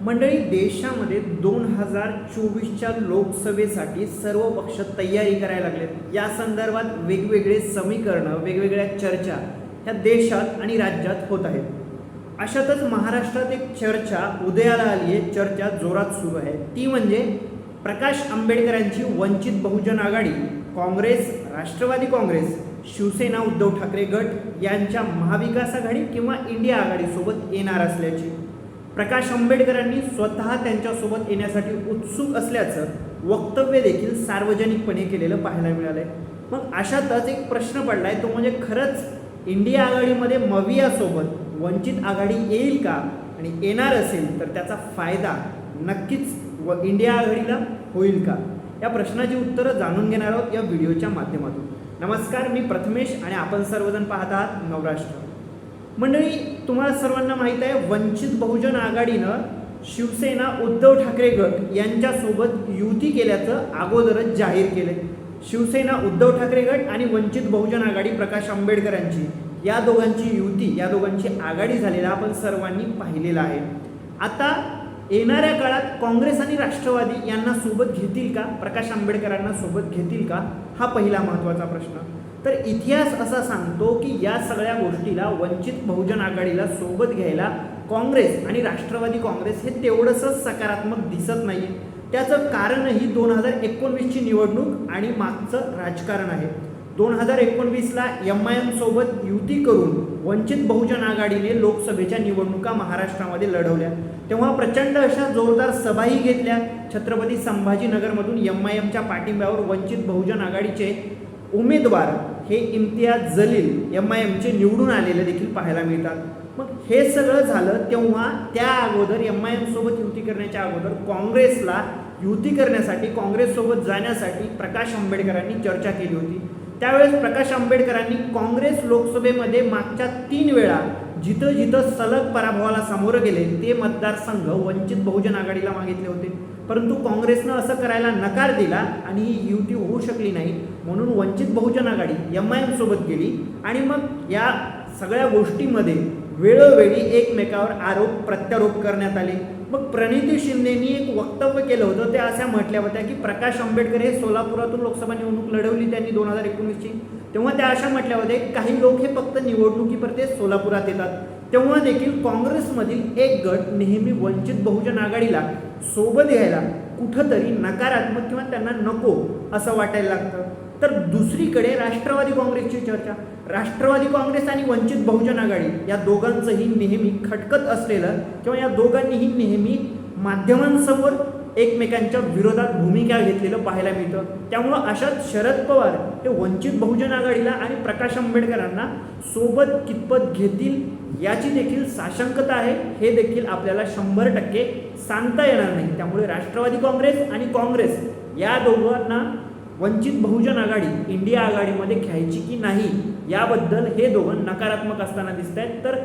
मंडळी, देशामध्ये 2024च्या लोकसभेसाठी सर्व पक्ष तयारी करायला लागलेत। या संदर्भात वेगवेगळे समीकरणं, वेगवेगळ्या चर्चा ह्या देशात आणि राज्यात होत आहेत। अशातच महाराष्ट्रात एक चर्चा उदयाला आली आहे, चर्चा जोरात सुरू आहे। ती म्हणजे प्रकाश आंबेडकरांची वंचित बहुजन आघाडी, काँग्रेस, राष्ट्रवादी काँग्रेस, शिवसेना उद्धव ठाकरे गट यांच्या महाविकास आघाडी किंवा इंडिया आघाडीसोबत येणार असल्याची। प्रकाश आंबेडकरांनी स्वतः त्यांच्यासोबत येण्यासाठी उत्सुक असल्याचं वक्तव्य देखील सार्वजनिकपणे केलेलं पाहायला मिळालंय। मग अशातच एक प्रश्न पडलाय, तो म्हणजे खरंच इंडिया आघाडीमध्ये मवियासोबत वंचित आघाडी येईल का, आणि येणार असेल तर त्याचा फायदा नक्कीच इंडिया आघाडीला होईल का? या प्रश्नाची उत्तरं जाणून घेणार आहोत या व्हिडिओच्या माध्यमातून। नमस्कार, मी प्रथमेश आणि आपण सर्वजण पाहत आहात नवराष्ट्र। मंडळी, तुम्हाला सर्वांना माहीत आहे, वंचित बहुजन आघाडीनं शिवसेना उद्धव ठाकरे गट यांच्यासोबत युती केल्याचं अगोदरच जाहीर केले। शिवसेना उद्धव ठाकरे गट आणि वंचित बहुजन आघाडी प्रकाश आंबेडकरांची या दोघांची युती, या दोघांची आघाडी झालेला आपण सर्वांनी पाहिलेला आहे। आता येणाऱ्या काळात काँग्रेस आणि राष्ट्रवादी यांना सोबत घेतील का, प्रकाश आंबेडकरांना सोबत घेतील का, हा पहिला महत्त्वाचा प्रश्न। तर इतिहास असा सांगतो की या सगळ्या गोष्टीला, वंचित बहुजन आघाडीला सोबत घ्यायला काँग्रेस आणि राष्ट्रवादी काँग्रेस हे तेवढंसं सकारात्मक दिसत नाही। त्याचं कारणही 2019ची निवडणूक आणि मागचं राजकारण आहे। 2019ला MIM सोबत युती करून वंचित बहुजन आघाडीने लोकसभेच्या निवडणुका महाराष्ट्रामध्ये लढवल्या। तेव्हा प्रचंड अशा जोरदार सभाही घेतल्या। छत्रपती संभाजीनगरमधून MIMच्या पाठिंब्यावर वंचित बहुजन आघाडीचे उमेदवार हे इम्तियाज जलील MIMचे निवडून आलेले देखील पाहायला मिळतात। मग हे सगळं झालं तेव्हा त्या अगोदर MIM सोबत युती करण्याच्या अगोदर काँग्रेसला युती करण्यासाठी, काँग्रेससोबत जाण्यासाठी प्रकाश आंबेडकरांनी चर्चा केली होती। त्यावेळेस प्रकाश आंबेडकरांनी काँग्रेस लोकसभेमध्ये मागच्या 3 वेळा जिथं जिथं सलग पराभवाला सामोरं गेले ते मतदारसंघ वंचित बहुजन आघाडीला मागितले होते, परंतु काँग्रेसनं असं करायला नकार दिला आणि ही युती होऊ शकली नाही। म्हणून वंचित बहुजन आघाडी MIM सोबत गेली आणि मग या सगळ्या गोष्टीमध्ये वेळोवेळी एकमेकावर आरोप प्रत्यारोप करण्यात आले। मग प्रणिती शिंदेनी एक वक्तव्य केलं होतं, ते अशा म्हटल्या होत्या की प्रकाश आंबेडकर हे सोलापुरातून लोकसभा निवडणूक लढवली त्यांनी 2019ची, तेव्हा त्या अशा म्हटल्या होत्या काही लोक हे फक्त निवडणुकीपुरते सोलापुरात येतात। तेव्हा देखील काँग्रेसमधील एक गट नेहमी वंचित बहुजन आघाडीला सोबत घ्यायला कुठंतरी नकारात्मक किंवा त्यांना नको असं वाटायला लागतं। तर दुसरीकडे राष्ट्रवादी काँग्रेसची चर्चा, राष्ट्रवादी काँग्रेस आणि वंचित बहुजन आघाडी या दोघांचंही नेहमी खटकत असलेलं किंवा या दोघांनीही नेहमी माध्यमांसमोर एकमेकांच्या विरोधात भूमिका घेतलेलं पाहायला मिळतं। त्यामुळं अशात शरद पवार हे वंचित बहुजन आघाडीला आणि प्रकाश आंबेडकरांना सोबत कितपत घेतील याची देखील साशंकता आहे, हे देखील आपल्याला 100% सांगता येणार नाही। त्यामुळे राष्ट्रवादी काँग्रेस आणि काँग्रेस या दोघांना वंचित बहुजन आघाडी इंडिया आघाडीमध्ये घ्यायची की नाही याबद्दल हे दोघं नकारात्मक असताना दिसत आहेत। तर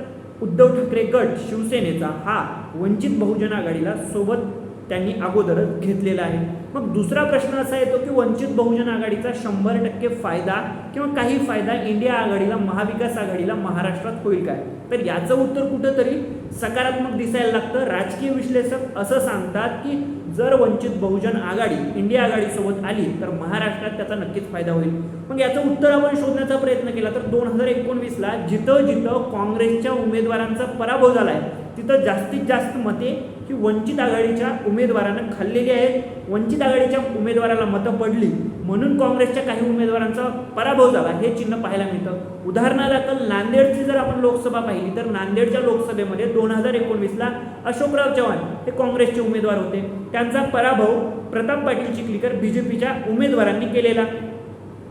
उद्धव ठाकरे गट शिवसेनेचा हा वंचित बहुजन आघाडीला सोबत त्यांनी अगोदरच घेतलेला आहे। मग दुसरा प्रश्न असा येतो की वंचित बहुजन आघाडीचा 100% फायदा किंवा काही फायदा इंडिया आघाडीला, महाविकास आघाडीला महाराष्ट्रात होईल काय? तर याचं उत्तर कुठंतरी सकारात्मक दिसायला लागतं। राजकीय विश्लेषक असं सांगतात की जर वंचित बहुजन आघाडी इंडिया आघाडीसोबत आली तर महाराष्ट्रात त्याचा नक्कीच फायदा होईल। मग याचं उत्तर आपण शोधण्याचा प्रयत्न केला तर 2019ला जिथं जिथं काँग्रेसच्या उमेदवारांचा पराभव झाला आहे तिथं जास्तीत जास्त मते ही वंचित आघाडीच्या उमेदवारांना खाल्लेली आहेत। वंचित आघाडीच्या उमेदवाराला मतं पडली म्हणून काँग्रेसच्या काही उमेदवारांचा पराभव झाला, हे चिन्ह पाहायला मिळतं। उदाहरणादाखल नांदेडची जर आपण लोकसभा पाहिली तर नांदेडच्या लोकसभेमध्ये 2019ला अशोकराव चव्हाण हे काँग्रेसचे उमेदवार होते, त्यांचा पराभव प्रताप पाटील चिखलीकर BJPच्या उमेदवारांनी केलेला।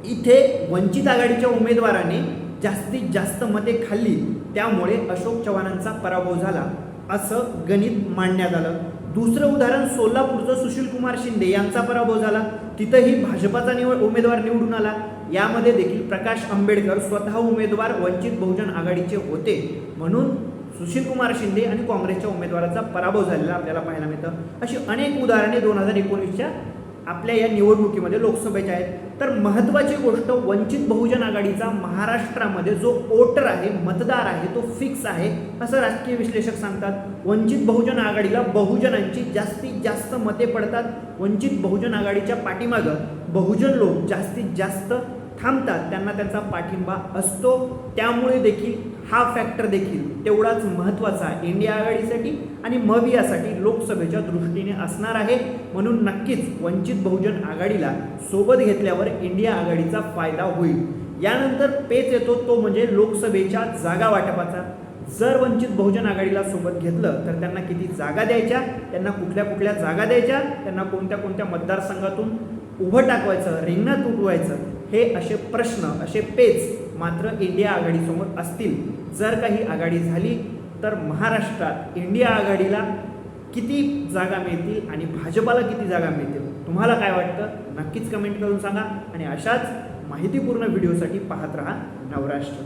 इथे वंचित आघाडीच्या उमेदवाराने जास्तीत जास्त मते खाल्ली, त्यामुळे अशोक चव्हाणांचा पराभव झाला असं गणित मांडण्यात आलं। दुसरं उदाहरण सोलापूरचं सुशीलकुमार शिंदे यांचा पराभव झाला, तिथंही भाजपाचा उमेदवार निवडून आला। यामध्ये देखील प्रकाश आंबेडकर स्वतः उमेदवार वंचित बहुजन आघाडीचे होते, म्हणून सुशीलकुमार शिंदे आणि काँग्रेसच्या उमेदवाराचा पराभव झालेला आपल्याला पाहायला मिळतं। अशी अनेक उदाहरणे 2019च्या आपल्या या निवडणुकीमध्ये लोकसभेच्या आहेत. तर महत्त्वाची गोष्ट, वंचित बहुजन आघाडीचा महाराष्ट्रामध्ये जो वोटर आहे, मतदार आहे, तो फिक्स आहे असं राजकीय विश्लेषक सांगतात. वंचित बहुजन आघाडीला बहुजनांची जास्तीत जास्त मते पडतात. वंचित बहुजन आघाडीच्या पाठीमागं बहुजन लोक जास्तीत जास्त थांबतात, त्यांना त्यांचा पाठिंबा असतो. त्यामुळे देखील हा फॅक्टर देखील तेवढाच महत्त्वाचा इंडिया आघाडीसाठी आणि यासाठी लोकसभेच्या दृष्टीने असणार आहे. म्हणून नक्कीच वंचित बहुजन आघाडीला सोबत घेतल्यावर इंडिया आघाडीचा फायदा होईल. यानंतर पेच येतो तो म्हणजे लोकसभेच्या जागा वाटपाचा. जर वंचित बहुजन आघाडीला सोबत घेतलं तर त्यांना किती जागा द्यायच्या, त्यांना कुठल्या कुठल्या जागा द्यायच्या, त्यांना कोणत्या कोणत्या मतदारसंघातून उभं टाकवायचं, रिंगणात उठवायचं, हे असे प्रश्न, असे पेच मात्र इंडिया आघाडीसमोर असतील. जर काही आघाडी झाली तर महाराष्ट्रात इंडिया आघाडीला किती जागा मिळतील आणि भाजपाला किती जागा मिळतील, तुम्हाला काय वाटतं नक्कीच कमेंट करून सांगा. आणि अशाच माहितीपूर्ण व्हिडिओसाठी पाहत रहा नवराष्ट्र.